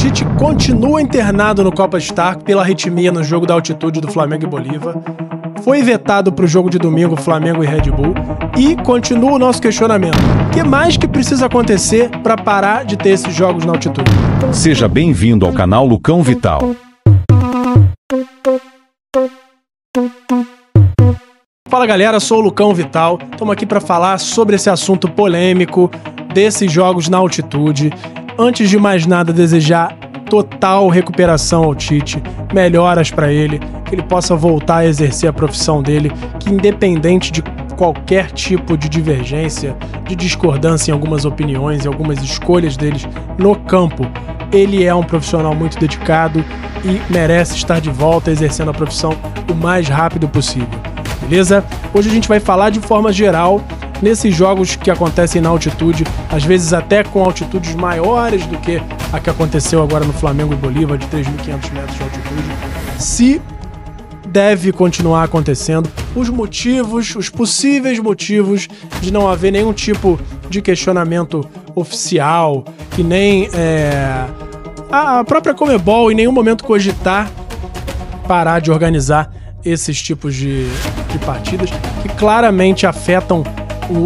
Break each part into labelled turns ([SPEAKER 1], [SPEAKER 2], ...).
[SPEAKER 1] Tite continua internado no Copa Star pela arritmia no jogo da altitude do Flamengo e Bolívar. Foi vetado para o jogo de domingo Flamengo e Red Bull. E continua o nosso questionamento. O que mais que precisa acontecer para parar de ter esses jogos na altitude?
[SPEAKER 2] Seja bem-vindo ao canal Lucão Vital.
[SPEAKER 1] Fala galera, sou o Lucão Vital. Estamos aqui para falar sobre esse assunto polêmico desses jogos na altitude. Antes de mais nada, desejar total recuperação ao Tite, melhoras para ele, que ele possa voltar a exercer a profissão dele, que independente de qualquer tipo de divergência, de discordância em algumas opiniões e algumas escolhas deles no campo, ele é um profissional muito dedicado e merece estar de volta exercendo a profissão o mais rápido possível. Beleza? Hoje a gente vai falar de forma geral nesses jogos que acontecem na altitude, às vezes até com altitudes maiores do que a que aconteceu agora no Flamengo e Bolívar, de 3.500 metros de altitude, se deve continuar acontecendo, os motivos, os possíveis motivos de não haver nenhum tipo de questionamento oficial, que nem a própria Conmebol em nenhum momento cogitar parar de organizar esses tipos de partidas que claramente afetam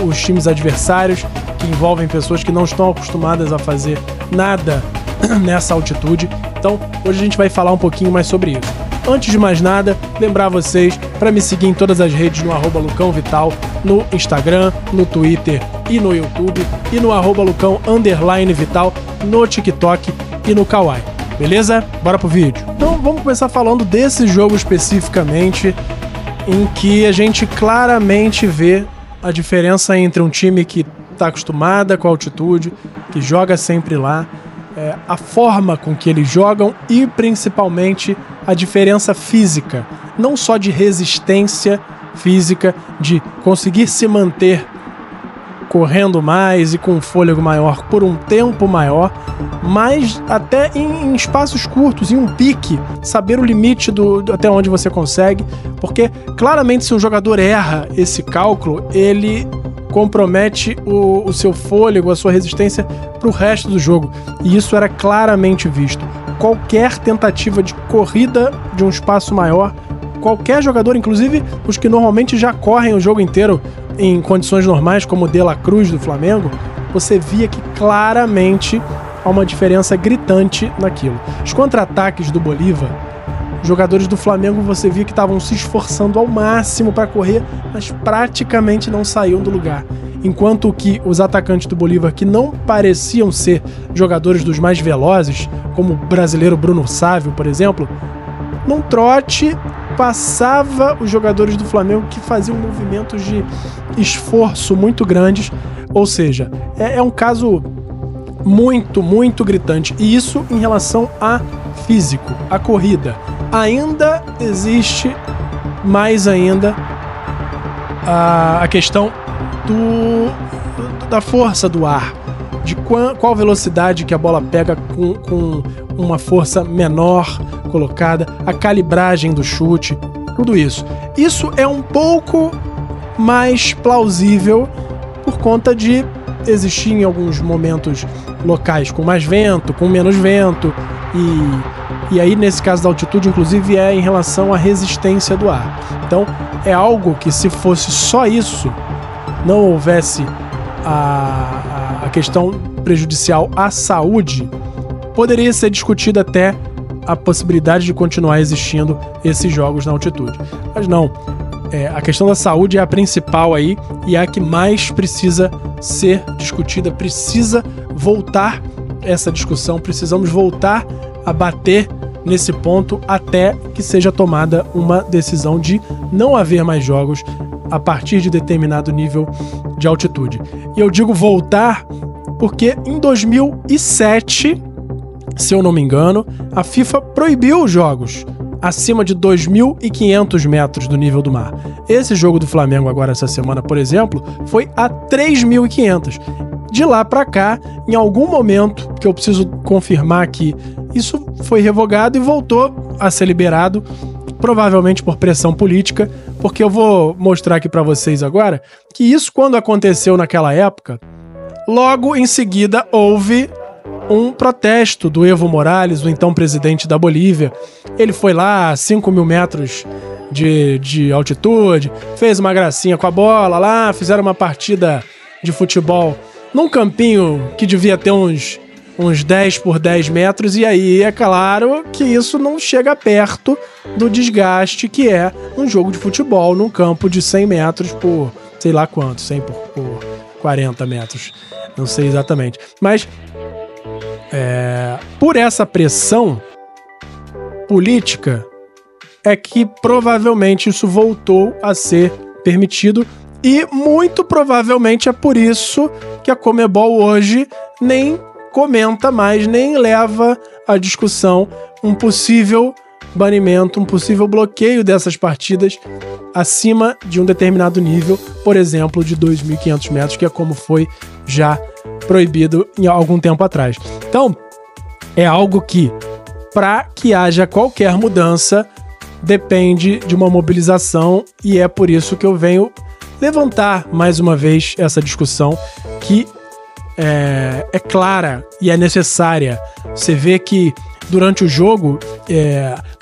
[SPEAKER 1] os times adversários, que envolvem pessoas que não estão acostumadas a fazer nada nessa altitude. Então, hoje a gente vai falar um pouquinho mais sobre isso. Antes de mais nada, lembrar vocês para me seguir em todas as redes no @LucãoVital, no Instagram, no Twitter e no YouTube, e no @Lucão_Vital, no TikTok e no Kawaii. Beleza? Bora pro vídeo. Então, vamos começar falando desse jogo especificamente, em que a gente claramente vê a diferença entre um time que está acostumada com a altitude, que joga sempre lá, a forma com que eles jogam e principalmente a diferença física, não só de resistência física, de conseguir se manter correndo mais e com um fôlego maior por um tempo maior, mas até em espaços curtos, em um pique, saber o limite até onde você consegue, porque claramente se um jogador erra esse cálculo, ele compromete o seu fôlego, a sua resistência para o resto do jogo, e isso era claramente visto. Qualquer tentativa de corrida de um espaço maior, qualquer jogador, inclusive os que normalmente já correm o jogo inteiro em condições normais, como o De La Cruz do Flamengo, você via que claramente há uma diferença gritante naquilo. Os contra-ataques do Bolívar, os jogadores do Flamengo você via que estavam se esforçando ao máximo para correr, mas praticamente não saíam do lugar. Enquanto que os atacantes do Bolívar, que não pareciam ser jogadores dos mais velozes, como o brasileiro Bruno Sávio, por exemplo, num trote passava os jogadores do Flamengo que faziam movimentos de esforço muito grandes, ou seja, é um caso muito, muito gritante, e isso em relação a físico, a corrida. Ainda existe mais ainda a questão da força do ar, de qual velocidade que a bola pega com uma força menor colocada, a calibragem do chute, tudo isso. Isso é um pouco mais plausível por conta de existir em alguns momentos locais com mais vento, com menos vento, e aí nesse caso da altitude, inclusive, é em relação à resistência do ar. Então é algo que, se fosse só isso, não houvesse a questão prejudicial à saúde, poderia ser discutida até a possibilidade de continuar existindo esses jogos na altitude. Mas não, a questão da saúde é a principal aí e é a que mais precisa ser discutida, precisa voltar essa discussão, precisamos voltar a bater nesse ponto até que seja tomada uma decisão de não haver mais jogos a partir de determinado nível de altitude. E eu digo voltar porque em 2007, se eu não me engano, a FIFA proibiu os jogos acima de 2.500 metros do nível do mar. Esse jogo do Flamengo agora essa semana, por exemplo, foi a 3.500. De lá para cá, em algum momento, que eu preciso confirmar que isso foi revogado e voltou a ser liberado, provavelmente por pressão política, porque eu vou mostrar aqui para vocês agora que isso, quando aconteceu naquela época, logo em seguida houve um protesto do Evo Morales, o então presidente da Bolívia. Ele foi lá a 5.000 metros de altitude, fez uma gracinha com a bola lá, fizeram uma partida de futebol num campinho que devia ter uns 10 por 10 metros, e aí é claro que isso não chega perto do desgaste que é um jogo de futebol num campo de 100 metros por sei lá quanto, 100 por 40 metros, não sei exatamente. Mas por essa pressão política é que provavelmente isso voltou a ser permitido, e muito provavelmente é por isso que a Conmebol hoje nem comenta mais, nem leva à discussão um possível banimento, um possível bloqueio dessas partidas acima de um determinado nível, por exemplo, de 2.500 metros, que é como foi já proibido em algum tempo atrás. Então, é algo que, para que haja qualquer mudança, depende de uma mobilização, e é por isso que eu venho levantar mais uma vez essa discussão que é clara e é necessária. Você vê que durante o jogo,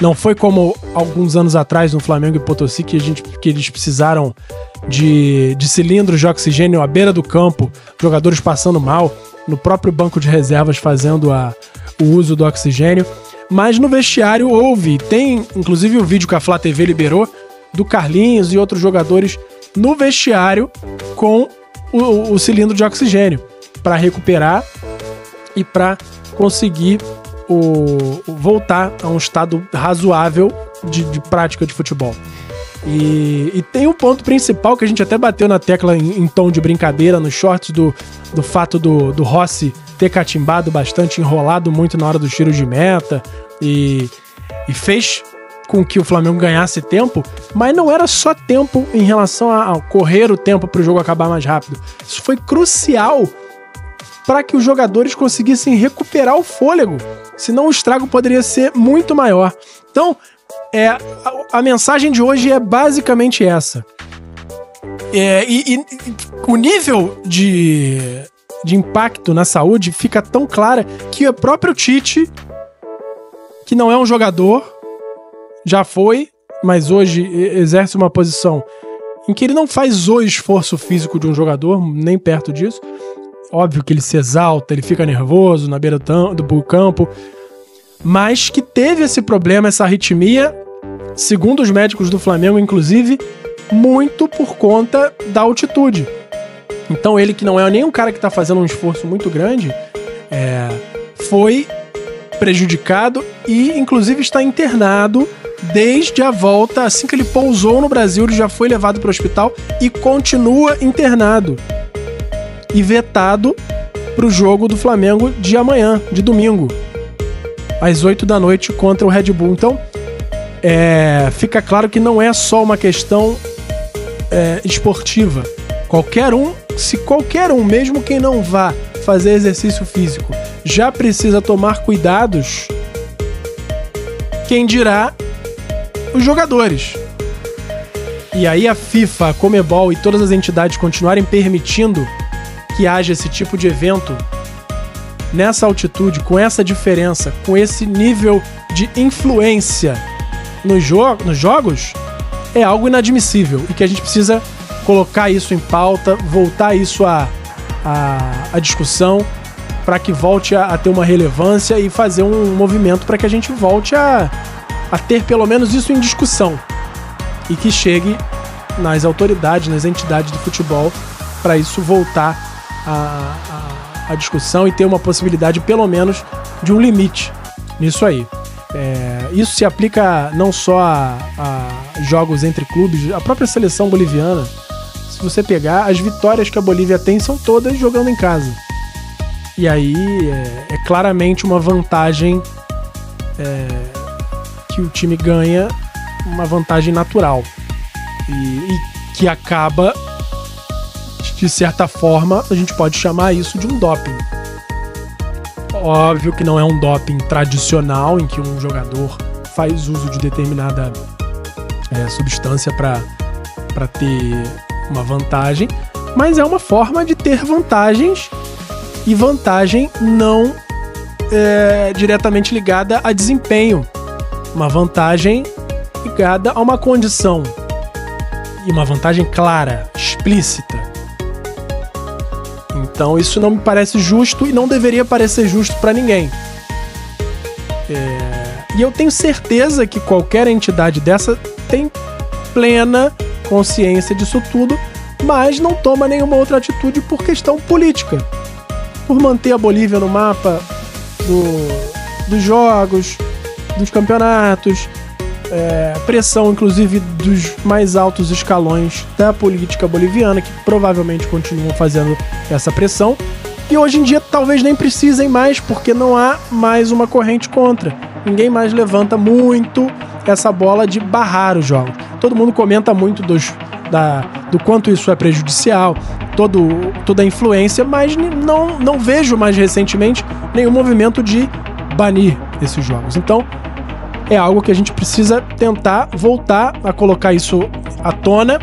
[SPEAKER 1] não foi como alguns anos atrás no Flamengo e Potosí, que eles precisaram de cilindros de oxigênio à beira do campo, jogadores passando mal, no próprio banco de reservas fazendo o uso do oxigênio. Mas no vestiário tem inclusive o vídeo que a Flá TV liberou, do Carlinhos e outros jogadores no vestiário com o cilindro de oxigênio, para recuperar e para conseguir voltar a um estado razoável de prática de futebol. E tem um ponto principal que a gente até bateu na tecla em tom de brincadeira nos shorts, do fato do Rossi ter catimbado bastante, enrolado muito na hora dos tiros de meta, e fez com que o Flamengo ganhasse tempo, mas não era só tempo em relação a correr o tempo para o jogo acabar mais rápido. Isso foi crucial para que os jogadores conseguissem recuperar o fôlego, senão o estrago poderia ser muito maior. Então, a mensagem de hoje é basicamente essa. E o nível de impacto na saúde fica tão clara que o próprio Tite, que não é um jogador, já foi, mas hoje exerce uma posição em que ele não faz o esforço físico de um jogador, nem perto disso. Óbvio que ele se exalta, ele fica nervoso na beira do campo, mas que teve esse problema, essa arritmia, segundo os médicos do Flamengo, inclusive, muito por conta da altitude. Então ele, que não é nem um cara que está fazendo um esforço muito grande, foi prejudicado e inclusive está internado desde a volta. Assim que ele pousou no Brasil, ele já foi levado para o hospital e continua internado e vetado para o jogo do Flamengo de amanhã, de domingo, às 8 da noite contra o Red Bull. Então fica claro que não é só uma questão esportiva. Se qualquer um, mesmo quem não vá fazer exercício físico, já precisa tomar cuidados, quem dirá os jogadores. E aí a FIFA, a Conmebol e todas as entidades continuarem permitindo que haja esse tipo de evento nessa altitude, com essa diferença, com esse nível de influência nos jogos, é algo inadmissível e que a gente precisa colocar isso em pauta, voltar isso à discussão, para que volte a ter uma relevância e fazer um movimento para que a gente volte a ter pelo menos isso em discussão e que chegue nas autoridades, nas entidades do futebol, para isso voltar a discussão e ter uma possibilidade pelo menos de um limite nisso aí. Isso se aplica não só a jogos entre clubes, a própria seleção boliviana. Se você pegar, as vitórias que a Bolívia tem são todas jogando em casa. E aí é claramente uma vantagem que o time ganha, uma vantagem natural. E que acaba, de certa forma, a gente pode chamar isso de um doping. Óbvio que não é um doping tradicional, em que um jogador faz uso de determinada substância para ter uma vantagem, mas é uma forma de ter vantagens, e vantagem não diretamente ligada a desempenho, uma vantagem ligada a uma condição e uma vantagem clara, explícita. Então isso não me parece justo e não deveria parecer justo para ninguém. E eu tenho certeza que qualquer entidade dessa tem plena consciência disso tudo, mas não toma nenhuma outra atitude por questão política. Por manter a Bolívia no mapa dos jogos, dos campeonatos, pressão inclusive dos mais altos escalões da política boliviana, que provavelmente continuam fazendo essa pressão. E hoje em dia talvez nem precisem mais, porque não há mais uma corrente contra. Ninguém mais levanta muito essa bola de barrar os jogos. Todo mundo comenta muito do quanto isso é prejudicial, toda a influência, mas não vejo mais recentemente nenhum movimento de banir esses jogos. Então, é algo que a gente precisa tentar voltar a colocar isso à tona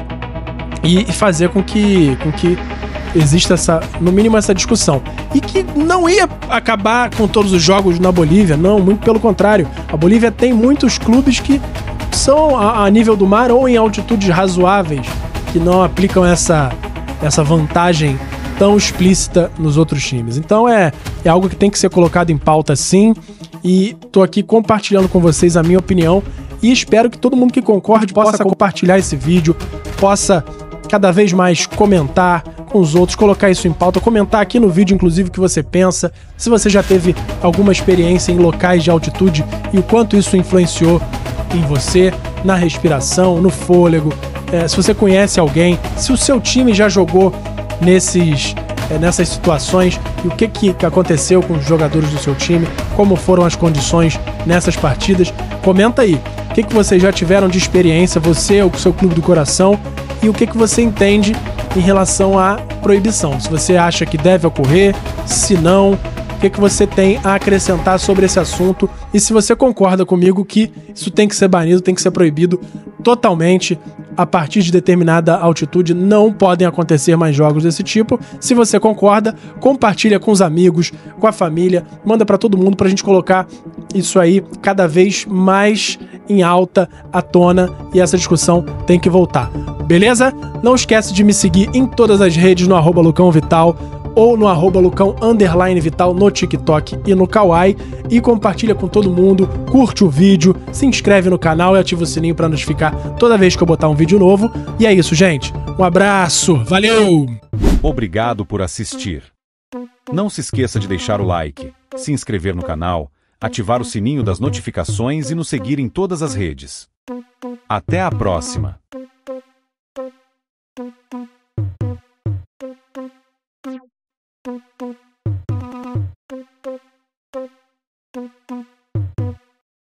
[SPEAKER 1] e fazer com que exista no mínimo essa discussão. E que não ia acabar com todos os jogos na Bolívia, não, muito pelo contrário. A Bolívia tem muitos clubes que são a nível do mar ou em altitudes razoáveis, que não aplicam essa vantagem tão explícita nos outros times. Então é algo que tem que ser colocado em pauta, sim, e tô aqui compartilhando com vocês a minha opinião e espero que todo mundo que concorde possa compartilhar esse vídeo, possa cada vez mais comentar com os outros, colocar isso em pauta, comentar aqui no vídeo, inclusive, o que você pensa, se você já teve alguma experiência em locais de altitude e o quanto isso influenciou em você, na respiração, no fôlego, se você conhece alguém, se o seu time já jogou nessas situações e o que aconteceu com os jogadores do seu time, como foram as condições nessas partidas. Comenta aí, o que vocês já tiveram de experiência, você ou com o seu clube do coração, e o que você entende em relação à proibição. Se você acha que deve ocorrer, se não, o que você tem a acrescentar sobre esse assunto e se você concorda comigo que isso tem que ser banido, tem que ser proibido totalmente. A partir de determinada altitude não podem acontecer mais jogos desse tipo. Se você concorda, compartilha com os amigos, com a família, manda pra todo mundo pra gente colocar isso aí cada vez mais em alta à tona e essa discussão tem que voltar. Beleza? Não esquece de me seguir em todas as redes no @LucãoVital ou no @Lucão_Vital no TikTok e no Kawaii, e compartilha com todo mundo, curte o vídeo, se inscreve no canal e ativa o sininho para notificar toda vez que eu botar um vídeo novo. E é isso, gente. Um abraço, valeu!
[SPEAKER 2] Obrigado por assistir. Não se esqueça de deixar o like, se inscrever no canal, ativar o sininho das notificações e nos seguir em todas as redes. Até a próxima!